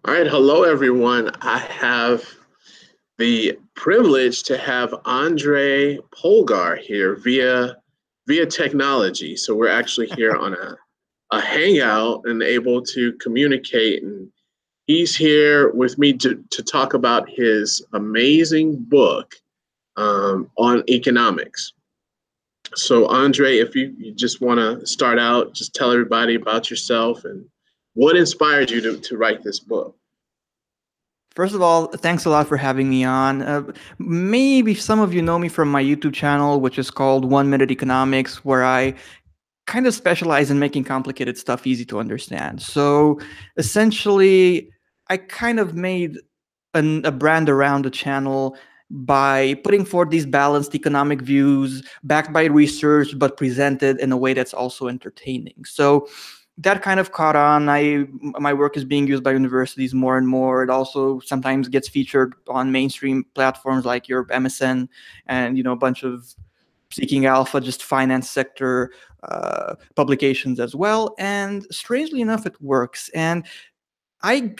All right, hello everyone. I have the privilege to have Andrei Polgar here via technology. So we're actually here on a hangout and able to communicate. And he's here with me to talk about his amazing book on economics. So Andrei, if you just want to start out, just tell everybody about yourself and what inspired you to write this book. First of all, thanks a lot for having me on. Maybe some of you know me from my YouTube channel, which is called 1 Minute Economics, where I kind of specialize in making complicated stuff easy to understand. So essentially, I kind of made a brand around the channel by putting forth these balanced economic views backed by research, but presented in a way that's also entertaining. So that kind of caught on. My work is being used by universities more and more. It also sometimes gets featured on mainstream platforms like your MSN and a bunch of Seeking Alpha, just finance sector publications as well. And strangely enough, it works. And I've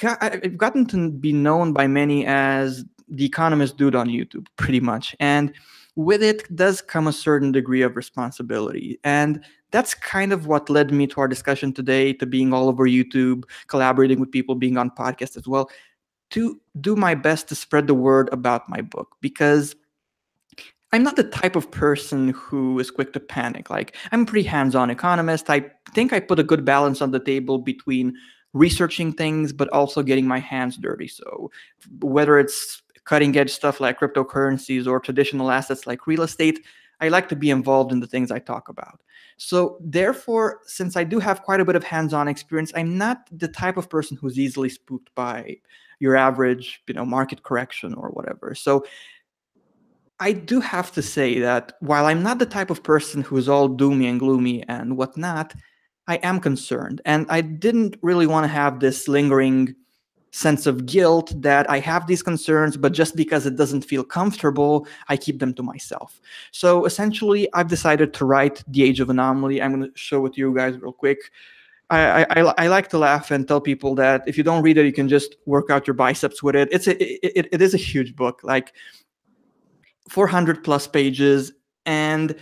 gotten to be known by many as the economist dude on YouTube, pretty much. And with it does come a certain degree of responsibility. And that's kind of what led me to our discussion today, to being all over YouTube, collaborating with people, being on podcasts as well, to do my best to spread the word about my book. Because I'm not the type of person who is quick to panic. Like, I'm a pretty hands-on economist. I think I put a good balance on the table between researching things, but also getting my hands dirty. So whether it's cutting edge stuff like cryptocurrencies or traditional assets like real estate, I like to be involved in the things I talk about. So therefore, since I do have quite a bit of hands-on experience, I'm not the type of person who's easily spooked by your average, market correction or whatever. So I do have to say that while I'm not the type of person who is all doomy and gloomy and whatnot, I am concerned. And I didn't really want to have this lingering sense of guilt that I have these concerns, but just because it doesn't feel comfortable, I keep them to myself. So essentially, I've decided to write The Age of Anomaly. I'm going to show it to you guys real quick. I like to laugh and tell people that if you don't read it, you can just work out your biceps with it. It is a huge book. Like, 400 plus pages, and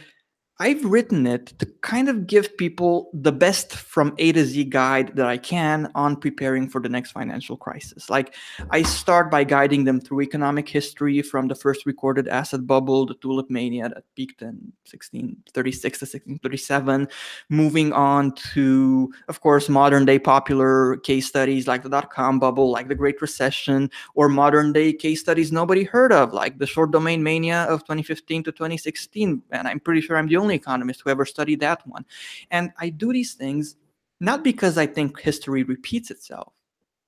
I've written it to kind of give people the best from A to Z guide that I can on preparing for the next financial crisis. Like, I start by guiding them through economic history from the first recorded asset bubble, the tulip mania that peaked in 1636 to 1637, moving on to, of course, modern day popular case studies like the dot-com bubble, like the Great Recession, or modern day case studies nobody heard of, like the short domain mania of 2015 to 2016. And I'm pretty sure I'm the only economist who ever studied that one. And I do these things not because I think history repeats itself,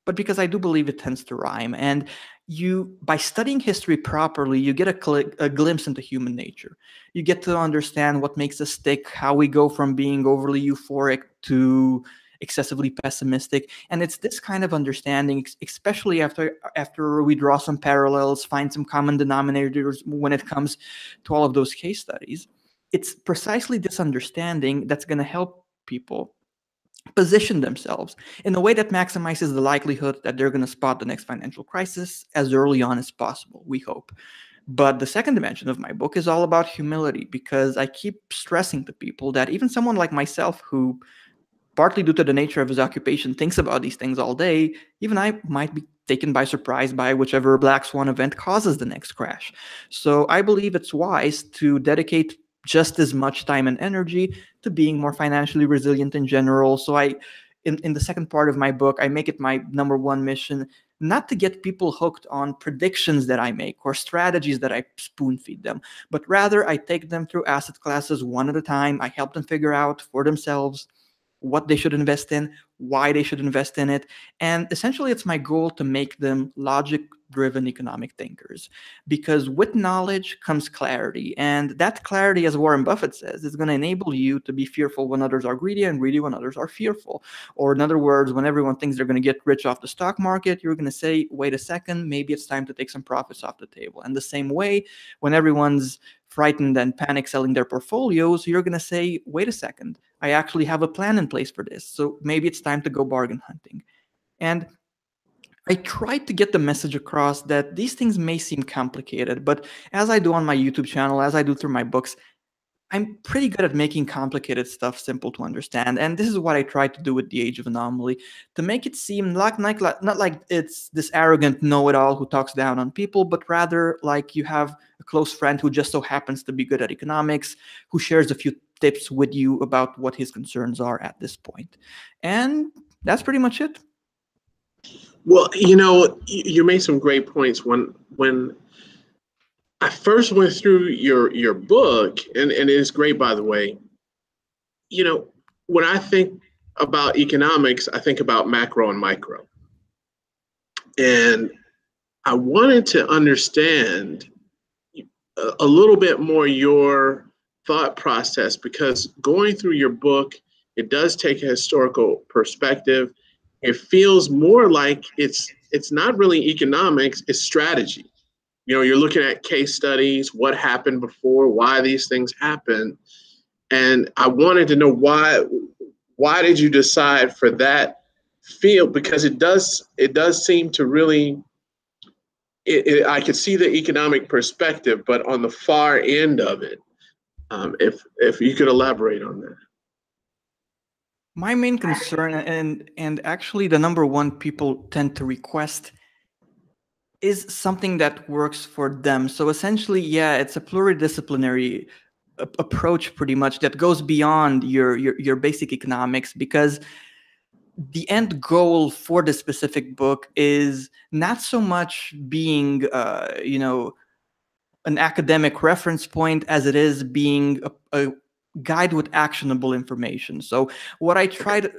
but because I do believe it tends to rhyme. And by studying history properly, you get a glimpse into human nature. You get to understand what makes us tick, how we go from being overly euphoric to excessively pessimistic. And it's this kind of understanding, especially after we draw some parallels, find some common denominators when it comes to all of those case studies. It's precisely this understanding that's going to help people position themselves in a way that maximizes the likelihood that they're going to spot the next financial crisis as early on as possible, we hope. But the second dimension of my book is all about humility, because I keep stressing to people that even someone like myself, who partly due to the nature of his occupation thinks about these things all day, even I might be taken by surprise by whichever black swan event causes the next crash. So I believe it's wise to dedicate just as much time and energy to being more financially resilient in general. So in the second part of my book, I make it my number one mission not to get people hooked on predictions that I make or strategies that I spoon feed them, but rather I take them through asset classes one at a time. I help them figure out for themselves what they should invest in, why they should invest in it. And essentially, it's my goal to make them logic driven economic thinkers. Because with knowledge comes clarity. And that clarity, as Warren Buffett says, is going to enable you to be fearful when others are greedy and greedy when others are fearful. Or, in other words, when everyone thinks they're going to get rich off the stock market, you're going to say, wait a second, maybe it's time to take some profits off the table. And the same way, when everyone's frightened and panic selling their portfolios, you're going to say, wait a second, I actually have a plan in place for this. So maybe it's time to go bargain hunting. And I tried to get the message across that these things may seem complicated, but as I do on my YouTube channel, as I do through my books, I'm pretty good at making complicated stuff simple to understand. And this is what I tried to do with the Age of Anomaly, to make it seem not like it's this arrogant know-it-all who talks down on people, but rather like you have a close friend who just so happens to be good at economics, who shares a few tips with you about what his concerns are at this point. And that's pretty much it. Well, you made some great points. When I first went through your book, and it is great, by the way. When I think about economics, I think about macro and micro. And I wanted to understand a little bit more your thought process, because going through your book, it does take a historical perspective. It feels more like it's not really economics, it's strategy. You're looking at case studies, what happened before, why these things happen. And I wanted to know why did you decide for that field? Because it does seem to really, I could see the economic perspective, but on the far end of it, if you could elaborate on that. My main concern, and actually the number one people tend to request, is something that works for them. So essentially, yeah, it's a pluridisciplinary approach pretty much that goes beyond your basic economics, because the end goal for the specific book is not so much being an academic reference point as it is being a guide with actionable information. So what I tried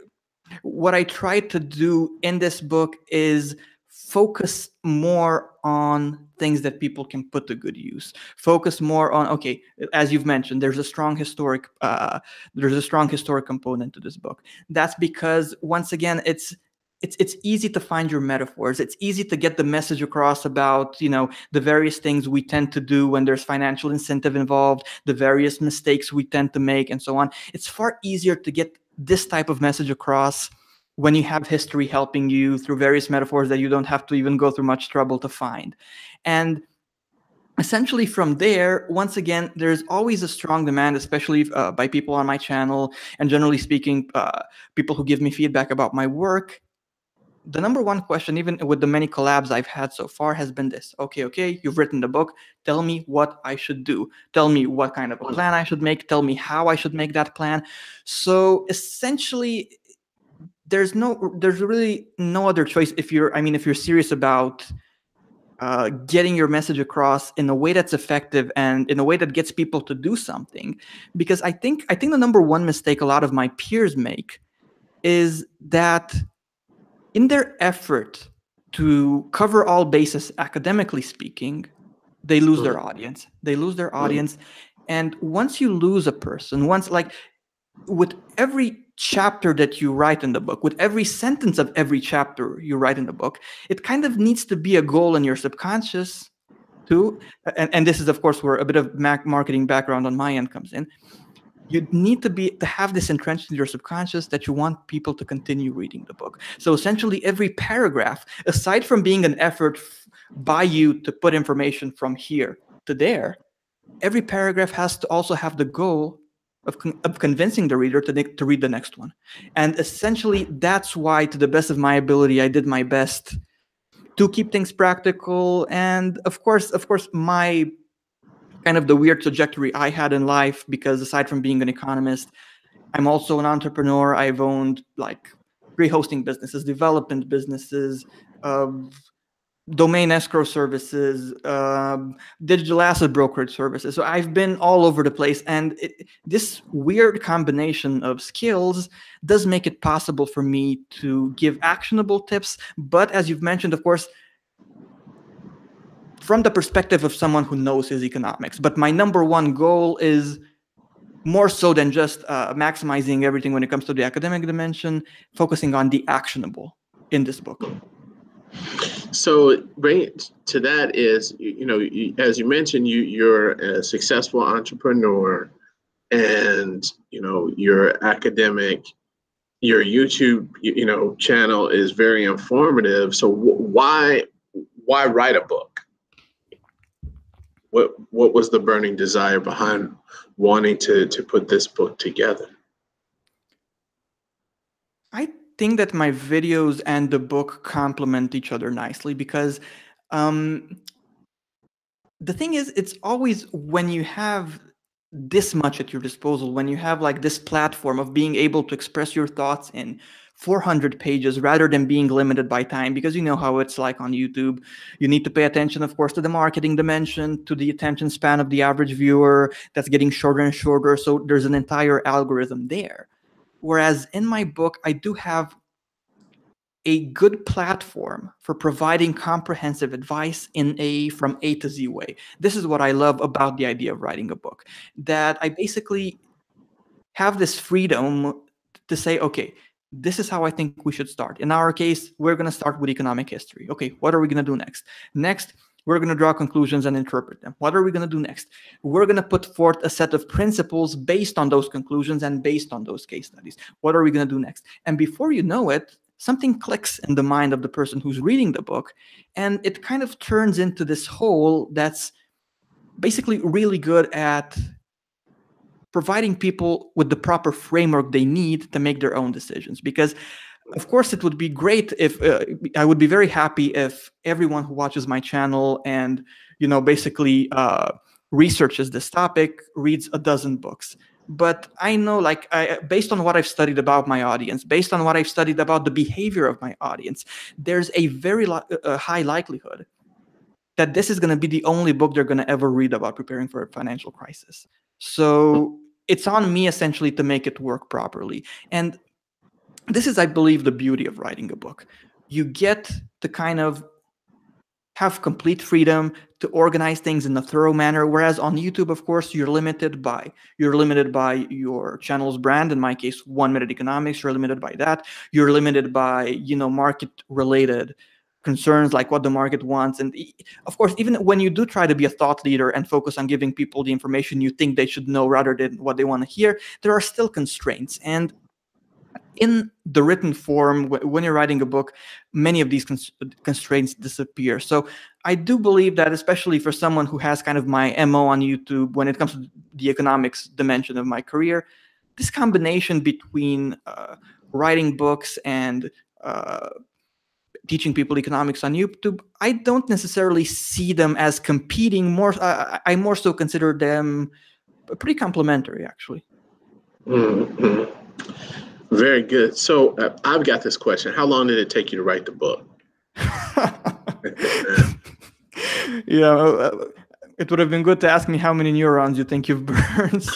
to do in this book is focus more on things that people can put to good use. Focus more on, okay, as you've mentioned, there's a strong historic component to this book. That's because, once again, it's easy to find your metaphors. It's easy to get the message across about, the various things we tend to do when there's financial incentive involved, the various mistakes we tend to make, and so on. It's far easier to get this type of message across when you have history helping you through various metaphors that you don't have to even go through much trouble to find. And essentially from there, once again, there's always a strong demand, especially by people on my channel, and generally speaking, people who give me feedback about my work. The number one question, even with the many collabs I've had so far, has been this. Okay, you've written the book. Tell me what I should do. Tell me what kind of a plan I should make. Tell me how I should make that plan. So essentially, there's really no other choice if you're serious about getting your message across in a way that's effective and in a way that gets people to do something. Because I think the number one mistake a lot of my peers make is that in their effort to cover all bases, academically speaking, they lose their audience. And once you lose a person, with every chapter that you write in the book, with every sentence of every chapter you write in the book, it kind of needs to be a goal in your subconscious too. And this is, of course, where a bit of marketing background on my end comes in. You need to have this entrenched in your subconscious that you want people to continue reading the book. So essentially, every paragraph, aside from being an effort by you to put information from here to there, every paragraph has to also have the goal of convincing the reader to read the next one. And essentially, that's why, to the best of my ability, I did my best to keep things practical. And of course, my kind of the weird trajectory I had in life, because aside from being an economist, I'm also an entrepreneur. I've owned like 3 hosting businesses, development businesses, domain escrow services, digital asset brokerage services. So I've been all over the place. And this weird combination of skills does make it possible for me to give actionable tips. But as you've mentioned, of course, from the perspective of someone who knows his economics. But my number one goal is more so than just maximizing everything when it comes to the academic dimension, focusing on the actionable in this book. So bring it to that is, as you mentioned, you're a successful entrepreneur, and your academic your YouTube, channel is very informative. So why write a book? What was the burning desire behind wanting to put this book together? I think that my videos and the book complement each other nicely because the thing is, it's always when you have this much at your disposal, when you have like this platform of being able to express your thoughts in 400 pages rather than being limited by time, because you know how it's like on YouTube. You need to pay attention, of course, to the marketing dimension, to the attention span of the average viewer that's getting shorter and shorter. So there's an entire algorithm there. Whereas in my book, I do have a good platform for providing comprehensive advice in a from A to Z way. This is what I love about the idea of writing a book, that I basically have this freedom to say, okay, this is how I think we should start. In our case, we're going to start with economic history. Okay, what are we going to do next? Next, we're going to draw conclusions and interpret them. What are we going to do next? We're going to put forth a set of principles based on those conclusions and based on those case studies. What are we going to do next? And before you know it, something clicks in the mind of the person who's reading the book, and it kind of turns into this whole that's basically really good at providing people with the proper framework they need to make their own decisions. Because of course it would be great if I would be very happy if everyone who watches my channel and basically researches this topic reads a dozen books. But I know, based on what I've studied about my audience, based on what I've studied about the behavior of my audience, there's a very high likelihood that this is going to be the only book they're going to ever read about preparing for a financial crisis. So it's on me essentially to make it work properly. And this is, I believe, the beauty of writing a book. You get to kind of have complete freedom to organize things in a thorough manner. Whereas on YouTube, of course, you're limited by your channel's brand. In my case, 1 Minute Economics. You're limited by that. You're limited by market-related concerns like what the market wants. And of course, even when you do try to be a thought leader and focus on giving people the information you think they should know rather than what they want to hear, there are still constraints. And in the written form, when you're writing a book, many of these constraints disappear. So I do believe that, especially for someone who has kind of my MO on YouTube when it comes to the economics dimension of my career, this combination between writing books and teaching people economics on YouTube, I don't necessarily see them as competing. I more so consider them pretty complementary, actually. Mm-hmm. Very good. So I've got this question. How long did it take you to write the book? It would have been good to ask me how many neurons you think you've burned.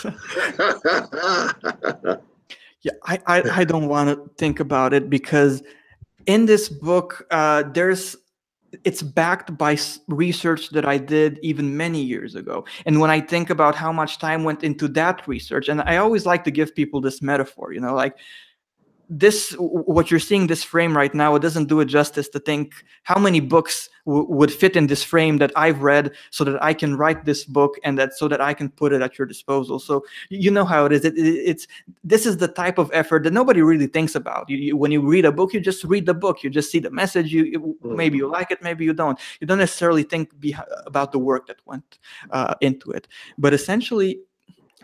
Yeah, I don't want to think about it, because in this book, it's backed by research that I did even many years ago. And when I think about how much time went into that research, and I always like to give people this metaphor, like what you're seeing, this frame right now, it doesn't do it justice to think how many books would fit in this frame that I've read so that I can write this book, and so that I can put it at your disposal. So you know how it is. This is the type of effort that nobody really thinks about. When you read a book, you just read the book. You just see the message. Maybe you like it, maybe you don't. You don't necessarily think about the work that went into it. But essentially,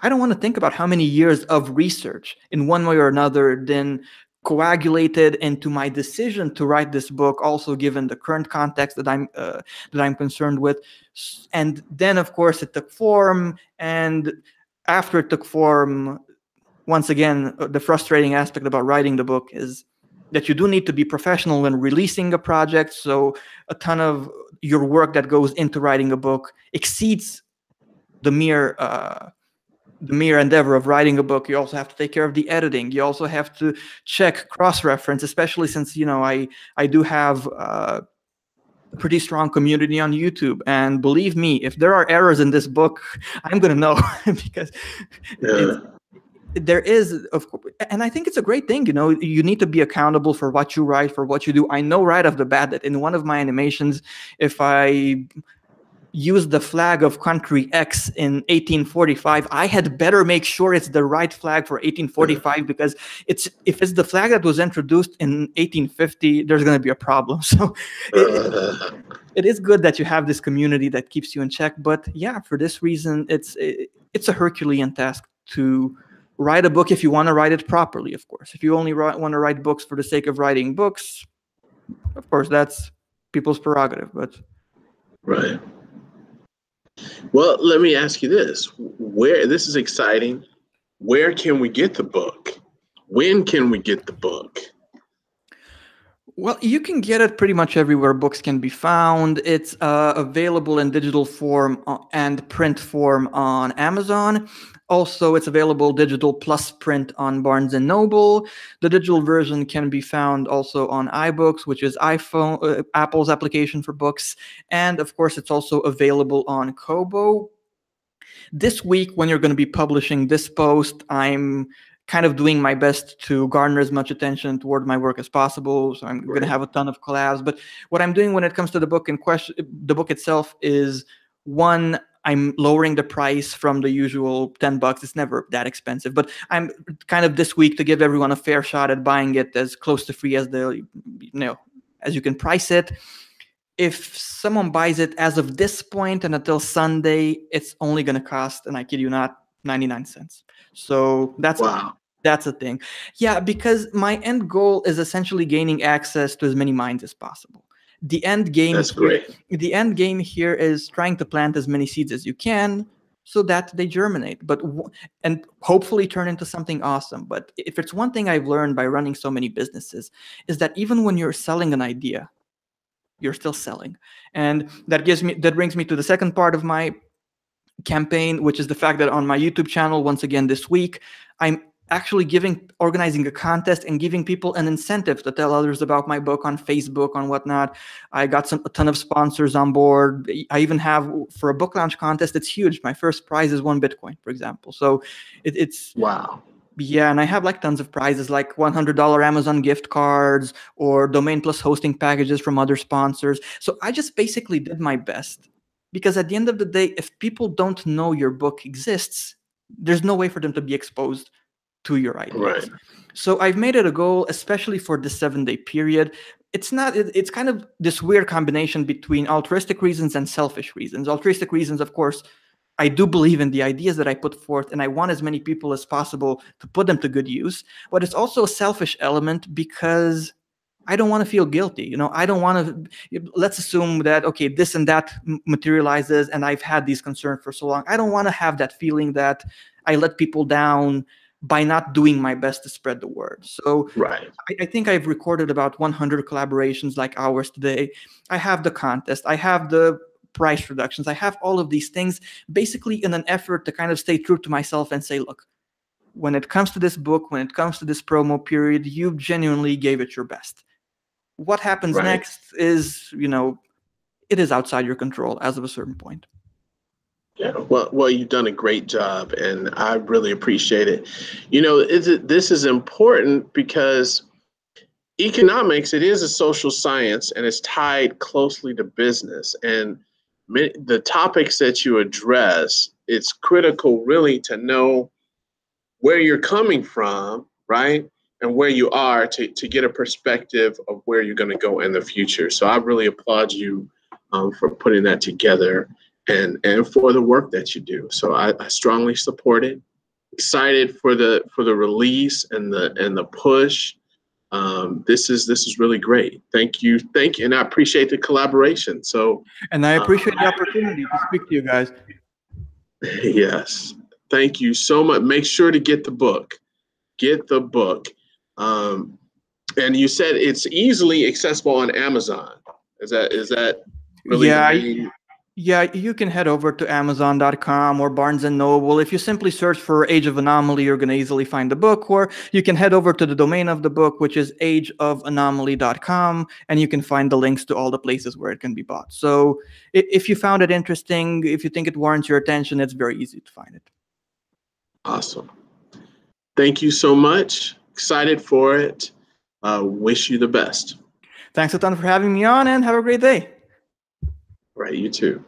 I don't want to think about how many years of research in one way or another then coagulated into my decision to write this book, also given the current context that I'm concerned with. And then, of course, it took form. And after it took form, once again, the frustrating aspect about writing the book is that you do need to be professional when releasing a project. So a ton of your work that goes into writing a book exceeds the mere endeavor of writing a book. You also have to take care of the editing. You also have to check cross-reference, especially since I do have a pretty strong community on YouTube. And believe me, if there are errors in this book, I'm going to know because there is, of course, and I think it's a great thing. You need to be accountable for what you write, for what you do. I know right off the bat that in one of my animations, if I used the flag of country X in 1845, I had better make sure it's the right flag for 1845, because if it's the flag that was introduced in 1850, there's going to be a problem. So it is good that you have this community that keeps you in check. But yeah, for this reason, it's a Herculean task to write a book if you want to write it properly, of course. If you only want to write books for the sake of writing books, of course, that's people's prerogative. But right. Well, let me ask you this. This is exciting. Where can we get the book? When can we get the book? Well, you can get it pretty much everywhere books can be found. It's available in digital form and print form on Amazon. Also, it's available digital plus print on Barnes & Noble. The digital version can be found also on iBooks, which is Apple's application for books. And of course, it's also available on Kobo. This week, when you're going to be publishing this post, I'm kind of doing my best to garner as much attention toward my work as possible. So I'm going to have a ton of collabs. But what I'm doing when it comes to the book in question, the book itself, is one, I'm lowering the price from the usual $10. It's never that expensive, but I'm kind of this week to give everyone a fair shot at buying it as close to free as as you can price it. If someone buys it as of this point and until Sunday, it's only going to cost, and I kid you not, 99 cents. So that's a thing. Yeah, because my end goal is essentially gaining access to as many minds as possible. The end game The end game here is trying to plant as many seeds as you can so that they germinate, and hopefully turn into something awesome. But if it's one thing I've learned by running so many businesses, is that even when you're selling an idea, you're still selling. And that brings me to the second part of my campaign, which is the fact that on my YouTube channel, once again this week, I'm actually organizing a contest and giving people an incentive to tell others about my book on Facebook, on whatnot. I got a ton of sponsors on board. I even have, for a book launch contest, it's huge. My first prize is 1 Bitcoin, for example. So it's wow. Yeah, and I have like tons of prizes, like $100 Amazon gift cards or domain plus hosting packages from other sponsors. So I just basically did my best, because at the end of the day, if people don't know your book exists, there's no way for them to be exposed to your ideas. Right. So I've made it a goal, especially for this 7-day period. It's kind of this weird combination between altruistic reasons and selfish reasons. Altruistic reasons, of course, I do believe in the ideas that I put forth, and I want as many people as possible to put them to good use. But it's also a selfish element, because I don't want to feel guilty. I don't want to, let's assume that, okay, this and that materializes and I've had these concerns for so long. I don't want to have that feeling that I let people down by not doing my best to spread the word. So I think I've recorded about 100 collaborations like ours today. I have the contest. I have the price reductions. I have all of these things basically in an effort to kind of stay true to myself and say, look, when it comes to this book, when it comes to this promo period, you genuinely gave it your best. What happens next is, it is outside your control as of a certain point. Yeah, well, you've done a great job, and I really appreciate it. This is important because economics, it is a social science, and it's tied closely to business. And the topics that you address, it's critical really to know where you're coming from, right? And where you are to get a perspective of where you're going to go in the future. So I really applaud you for putting that together and for the work that you do. So I strongly support it. Excited for the release and the push. This is really great. Thank you, and I appreciate the collaboration. So, and I appreciate the opportunity to speak to you guys. Yes, thank you so much. Make sure to get the book. Get the book. And you said it's easily accessible on Amazon. Is that really the main? Yeah, you can head over to Amazon.com or Barnes & Noble. If you simply search for Age of Anomaly, you're going to easily find the book. Or you can head over to the domain of the book, which is ageofanomaly.com, and you can find the links to all the places where it can be bought. So if you found it interesting, if you think it warrants your attention, it's very easy to find it. Awesome. Thank you so much. Excited for it. Wish you the best. Thanks a ton for having me on, and have a great day. Right, you too.